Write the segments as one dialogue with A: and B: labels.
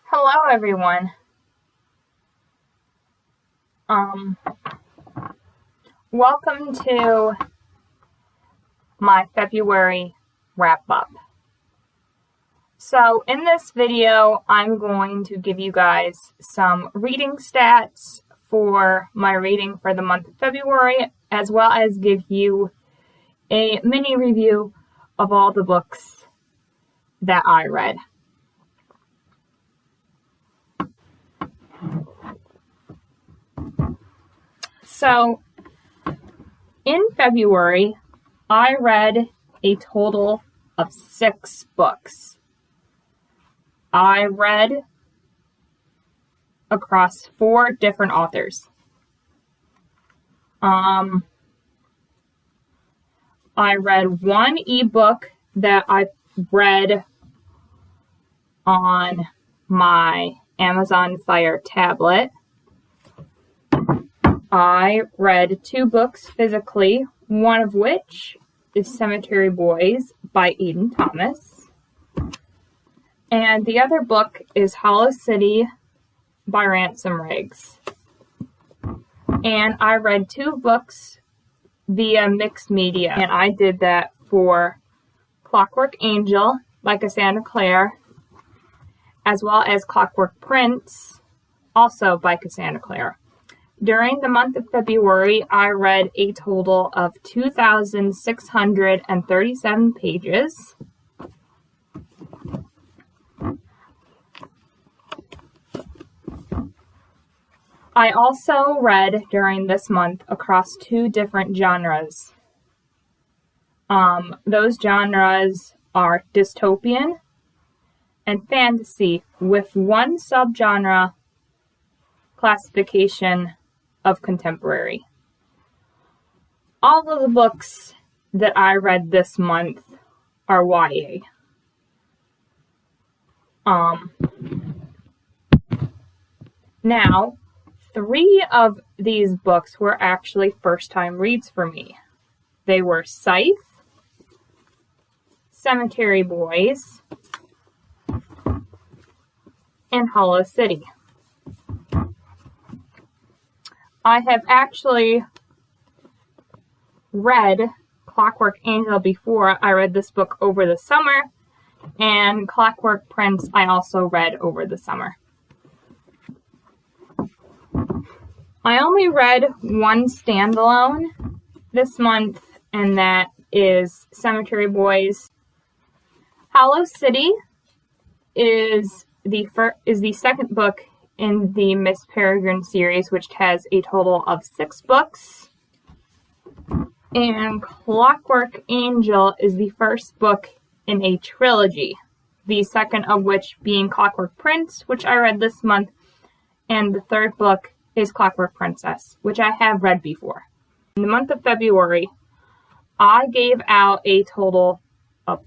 A: Hello, everyone. Welcome to my February wrap-up. So in this video, I'm going to give you guys some reading stats for my reading for the month of February, as well as give you a mini review of all the books that I read. So, in February, I read a total of 6 books. I read across 4 different authors. I read one ebook that I read on my Amazon Fire tablet. I read 2 books physically, one of which is Cemetery Boys by Aidan Thomas. And the other book is Hollow City by Ransom. And I read 2 books via mixed media. And I did that for Clockwork Angel by Cassandra Clare, as well as Clockwork Prince, also by Cassandra Clare. During the month of February, I read a total of 2,637 pages. I also read during this month across 2 different genres. Those genres are dystopian and fantasy, with one subgenre classification of contemporary. All of the books that I read this month are YA. Now, 3 of these books were actually first-time reads for me. They were Scythe, Cemetery Boys, and Hollow City. I have actually read Clockwork Angel before. I read this book over the summer, and Clockwork Prince I also read over the summer. I only read one standalone this month, and that is Cemetery Boys. Hollow City is the second book in the Miss Peregrine series, which has a total of 6 books. And Clockwork Angel is the first book in a trilogy, the second of which being Clockwork Prince, which I read this month, and the third book is Clockwork Princess, which I have read before. In the month of February, I gave out a total of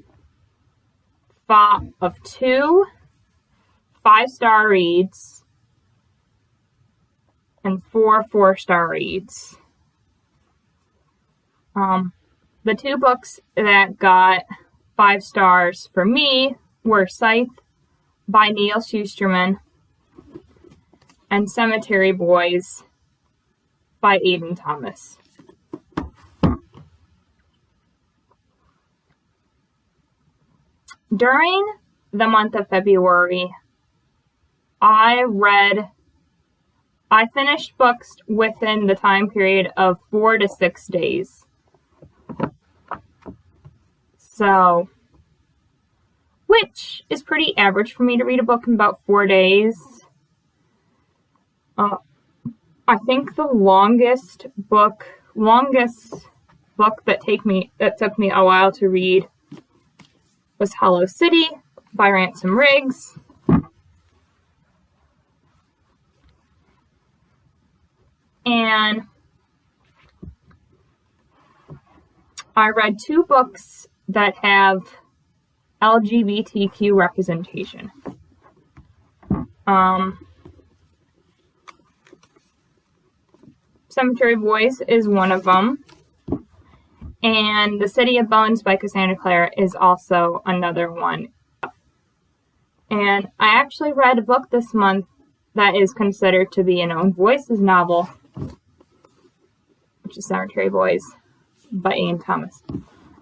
A: 2 5-star reads and 4 4-star reads. The 2 books that got 5 stars for me were Scythe by Neil Shusterman and Cemetery Boys by Aidan Thomas. During the month of February, I finished books within the time period of 4 to 6 days. So, which is pretty average for me to read a book in about 4 days. I think the longest book that took me a while to read was Hollow City by Ransom. And I read 2 books that have LGBTQ representation. Cemetery Boys is one of them. And The City of Bones by Cassandra Clare is also another one. And I actually read a book this month that is considered to be an Own Voices novel, which is Cemetery Boys by Ian Thomas.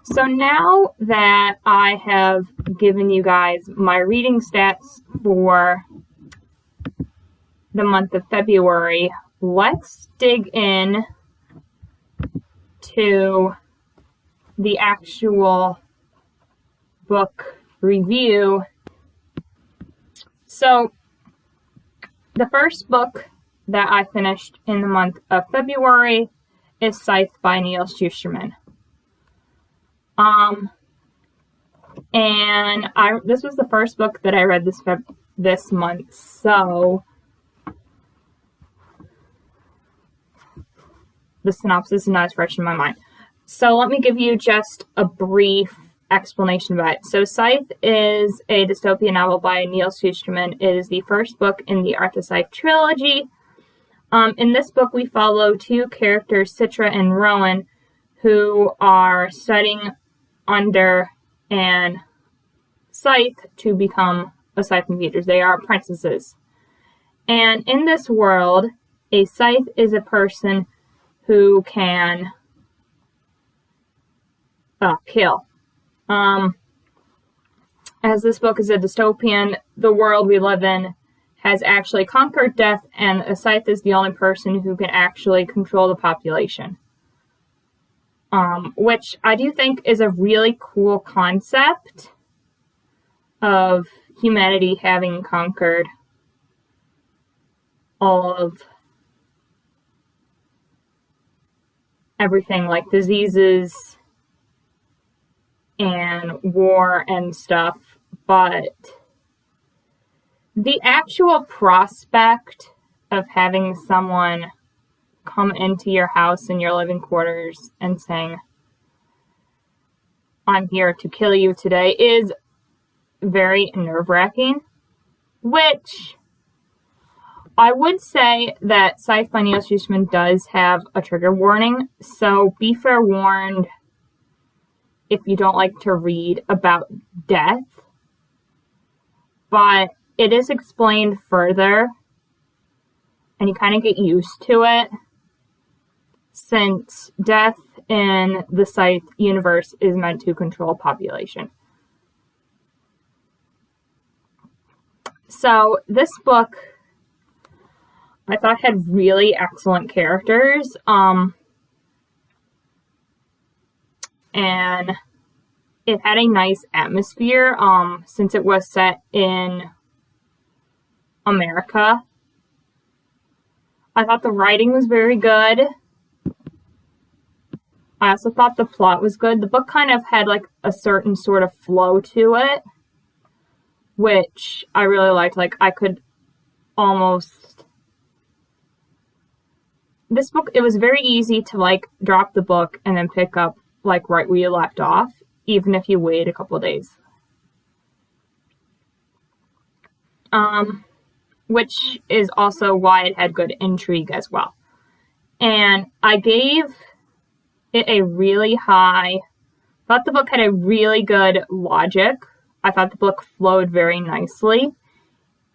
A: So now that I have given you guys my reading stats for the month of February, let's dig in to the actual book review. So, the first book that I finished in the month of February is Scythe by Neil Shusterman. This was the first book that I read this month, so the synopsis is not as fresh in my mind. So let me give you just a brief explanation about it. So Scythe is a dystopian novel by Neil Shusterman. It is the first book in the Arthur Scythe trilogy. In this book, we follow two characters, Citra and Rowan, who are studying under an Scythe to become a Scythe Invaders. They are apprentices. And in this world, a Scythe is a person who can kill. As this book is a dystopian, the world we live in has actually conquered death, and a Scythe is the only person who can actually control the population. Which I do think is a really cool concept of humanity having conquered all of everything, like diseases and war and stuff, but the actual prospect of having someone come into your house in your living quarters and saying, "I'm here to kill you today," is very nerve-wracking, which I would say that Scythe by Neil Shusterman does have a trigger warning, so be forewarned if you don't like to read about death. But it is explained further, and you kind of get used to it, since death in the Scythe universe is meant to control population. So this book, I thought, had really excellent characters, and it had a nice atmosphere, since it was set in America. I thought the writing was very good. I also thought the plot was good. The book kind of had like a certain sort of flow to it, which I really liked. Like, I could almost... This book, it was very easy to like drop the book and then pick up like right where you left off, even if you wait a couple of days. Which is also why it had good intrigue as well. And I gave it a really high... I thought the book had a really good logic. I thought the book flowed very nicely.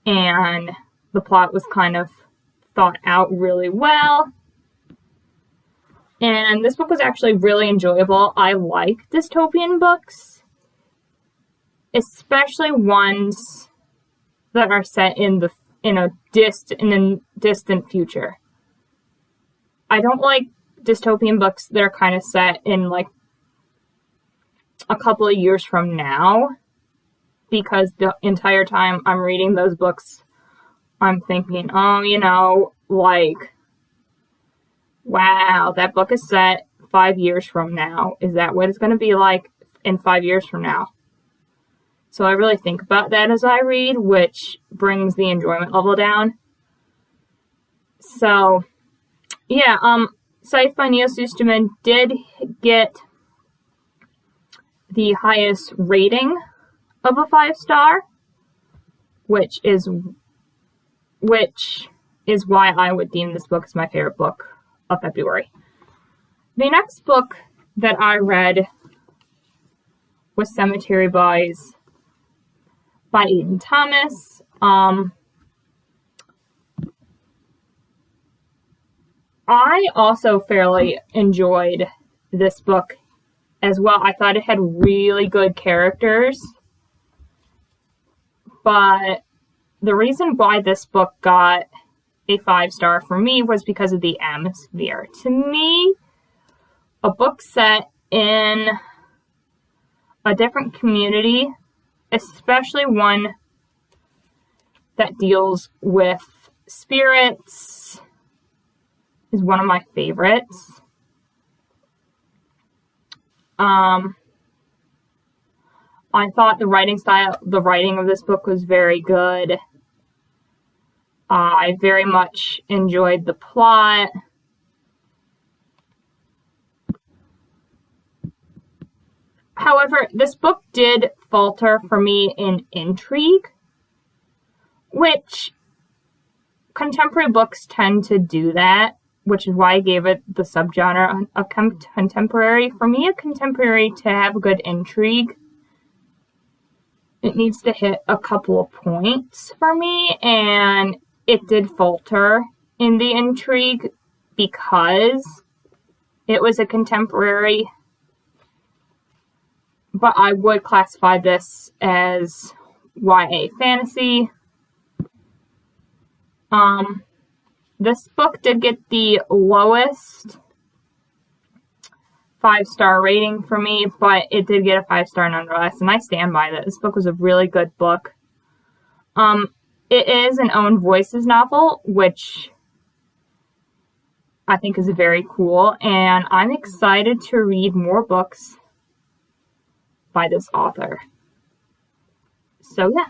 A: And the plot was kind of thought out really well. And this book was actually really enjoyable. I like dystopian books, especially ones that are set in a distant future. I don't like dystopian books that are kind of set in like a couple of years from now, because the entire time I'm reading those books, I'm thinking, like, wow, that book is set 5 years from now. Is that what it's going to be like in 5 years from now? So I really think about that as I read, which brings the enjoyment level down. So, yeah, Scythe by Neil Shusterman did get the highest rating of a 5-star, which is why I would deem this book as my favorite book of February. The next book that I read was Cemetery Boys by Eden Thomas. I also fairly enjoyed this book as well. I thought it had really good characters, but the reason why this book got a 5-star for me was because of the atmosphere. To me, a book set in a different community, especially one that deals with spirits, is one of my favorites. I thought the writing of this book was very good. I very much enjoyed the plot. However, this book did falter for me in intrigue, which contemporary books tend to do that, which is why I gave it the subgenre of contemporary. For me, a contemporary, to have good intrigue, it needs to hit a couple of points for me, and it did falter in the intrigue because it was a contemporary, but I would classify this as YA fantasy. This book did get the lowest 5-star rating for me, but it did get a 5-star nonetheless, and I stand by that. This book was a really good book. It is an Own Voices novel, which I think is very cool, and I'm excited to read more books by this author. So yeah.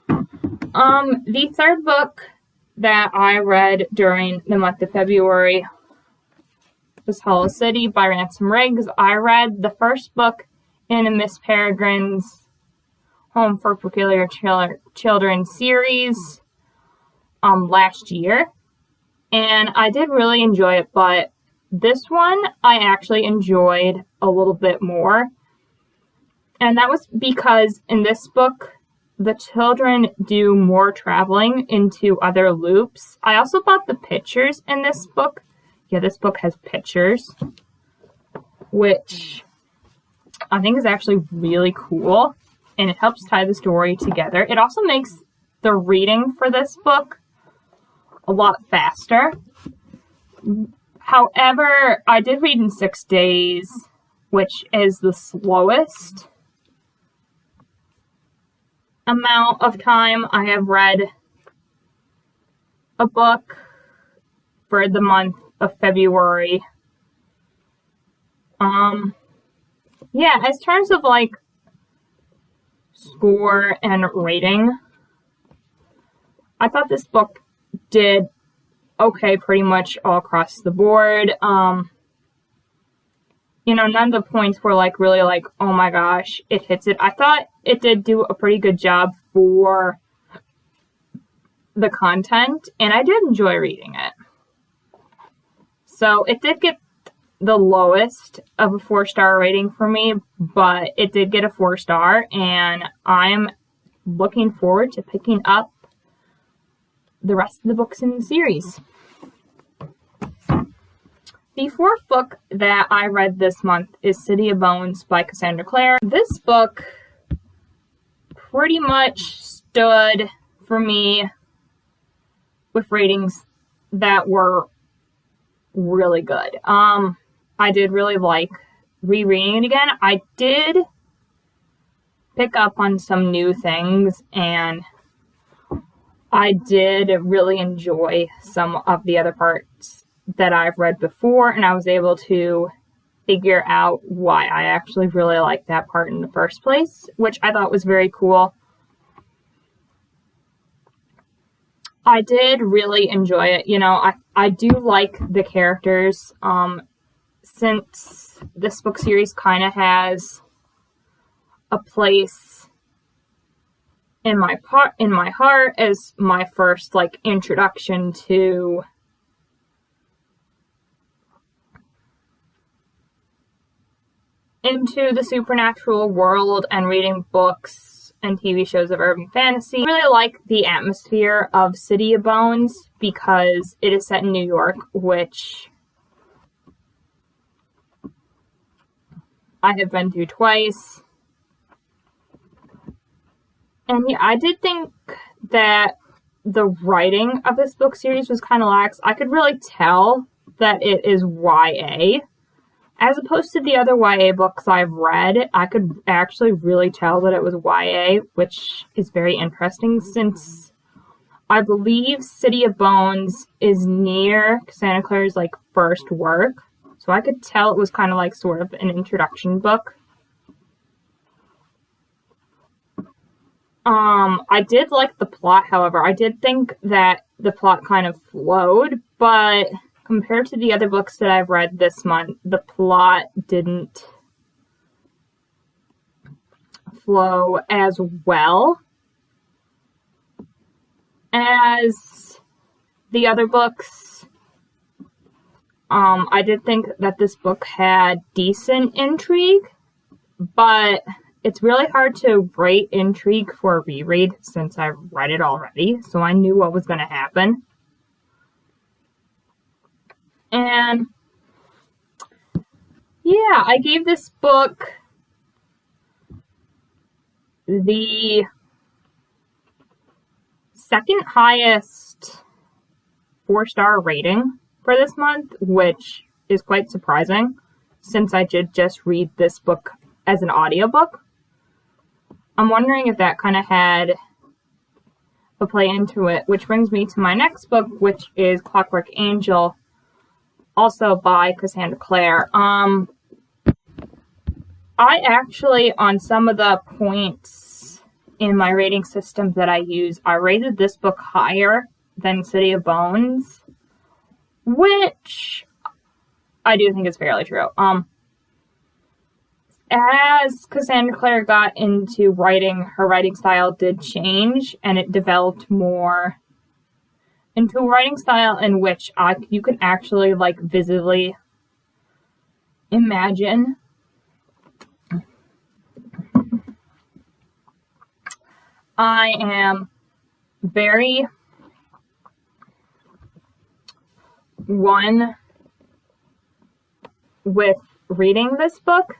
A: The third book that I read during the month of February was Hollow City by Ransom. I read the first book in Miss Peregrine's Home for Peculiar Children series last year, and I did really enjoy it, but this one I actually enjoyed a little bit more, and that was because in this book the children do more traveling into other loops. I also thought the pictures in this book, this book has pictures, which I think is actually really cool, and it helps tie the story together. It also makes the reading for this book a lot faster. However, I did read in 6 days, which is the slowest amount of time I have read a book for the month of February. As terms of like score and rating, I thought this book did okay pretty much all across the board. None of the points were like really like, oh my gosh, it hits it. I thought it did do a pretty good job for the content, and I did enjoy reading it. So it did get the lowest of a 4-star rating for me, but it did get a 4-star, and I'm looking forward to picking up the rest of the books in the series. The fourth book that I read this month is City of Bones by Cassandra Clare. This book pretty much stood for me with ratings that were really good. I did really like rereading it again. I did pick up on some new things, and I did really enjoy some of the other parts that I've read before, and I was able to figure out why I actually really liked that part in the first place, which I thought was very cool. I did really enjoy it. I do like the characters. Since this book series kind of has a place in my heart as my first introduction to into the supernatural world and reading books and TV shows of urban fantasy. I really like the atmosphere of City of Bones because it is set in New York, which I have been to twice. And yeah, I did think that the writing of this book series was kind of lax. I could really tell that it is YA. As opposed to the other YA books I've read, I could actually really tell that it was YA, which is very interesting since I believe City of Bones is near Cassandra Clare's like first work. So I could tell it was kind of like sort of an introduction book. I did like the plot, however. I did think that the plot kind of flowed, but compared to the other books that I've read this month, the plot didn't flow as well as the other books. I did think that this book had decent intrigue, but it's really hard to rate intrigue for a reread since I've read it already, so I knew what was going to happen. And yeah, I gave this book the second highest 4-star rating for this month, which is quite surprising since I did just read this book as an audiobook. I'm wondering if that kind of had a play into it, which brings me to my next book, which is Clockwork Angel, also by Cassandra Clare. I actually, on some of the points in my rating system that I use, I rated this book higher than City of Bones, which I do think is fairly true. As Cassandra Clare got into writing, her writing style did change, and it developed more into a writing style in which you can actually, like, visibly imagine. I am very one with reading this book.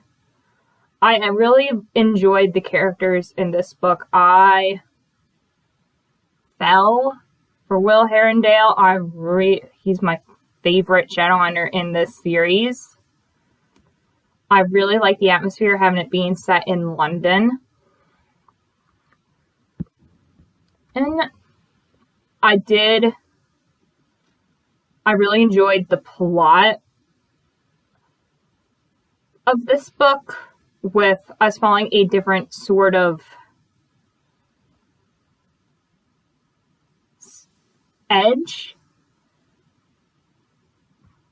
A: I really enjoyed the characters in this book. I fell for Will Herondale. He's my favorite Shadowhunter in this series. I really like the atmosphere, having it being set in London. And I really enjoyed the plot of this book, with us following a different sort of edge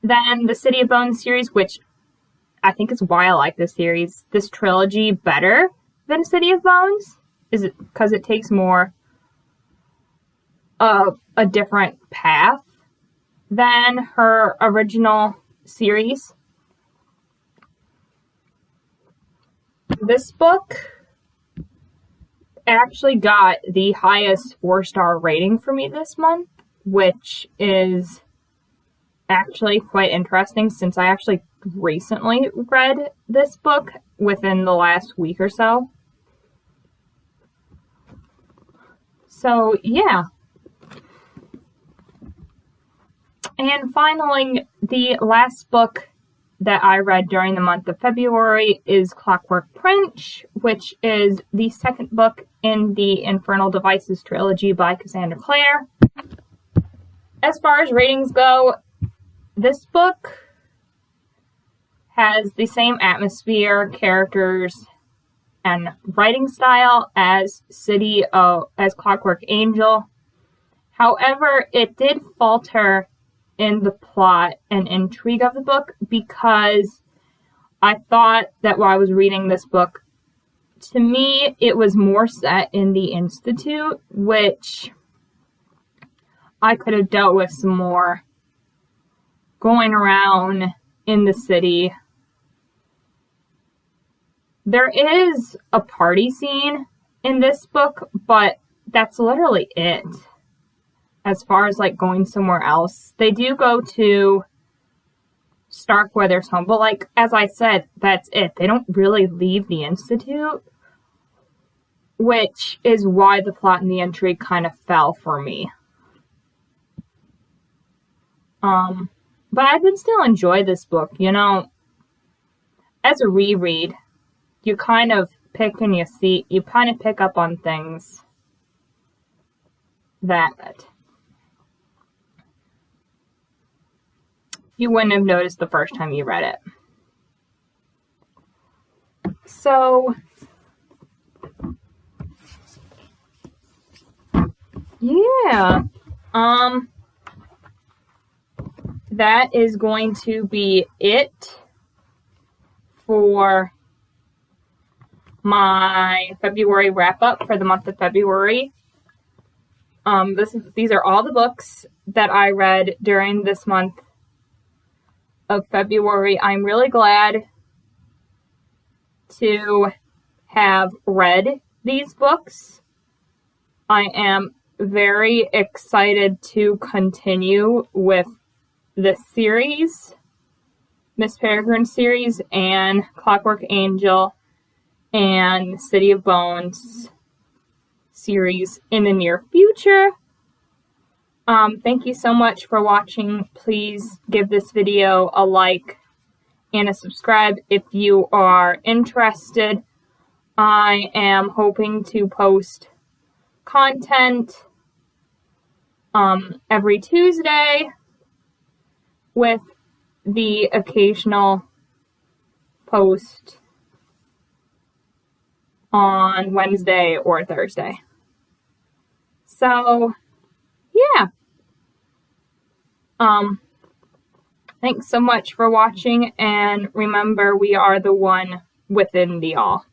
A: than the City of Bones series, which I think is why I like this trilogy better than City of Bones, is it because it takes more of a different path than her original series. This book actually got the highest 4-star rating for me this month, which is actually quite interesting since I actually recently read this book within the last week or so. So, yeah. And finally, the last book that I read during the month of February is Clockwork Prince, which is the second book in the Infernal Devices trilogy by Cassandra Clare. As far as ratings go, this book has the same atmosphere, characters, and writing style as Clockwork Angel. However, it did falter in the plot and intrigue of the book because I thought that while I was reading this book, to me, it was more set in the Institute, which I could have dealt with some more going around in the city. There is a party scene in this book, but that's literally it. As far as like going somewhere else, they do go to Starkweather's home, but like as I said, that's it. They don't really leave the Institute, which is why the plot and the intrigue kind of fell for me. But I did still enjoy this book. You know, as a reread, you kind of pick and you see, you kind of pick up on things that you wouldn't have noticed the first time you read it. So, yeah. That is going to be it for my February wrap-up for the month of February. These are all the books that I read during this month of February. I'm really glad to have read these books. I am very excited to continue with the series, Miss Peregrine series, and Clockwork Angel, and City of Bones series in the near future. Thank you so much for watching. Please give this video a like and a subscribe if you are interested. I am hoping to post content every Tuesday with the occasional post on Wednesday or Thursday. So, yeah. Thanks so much for watching, and remember, we are the one within the all.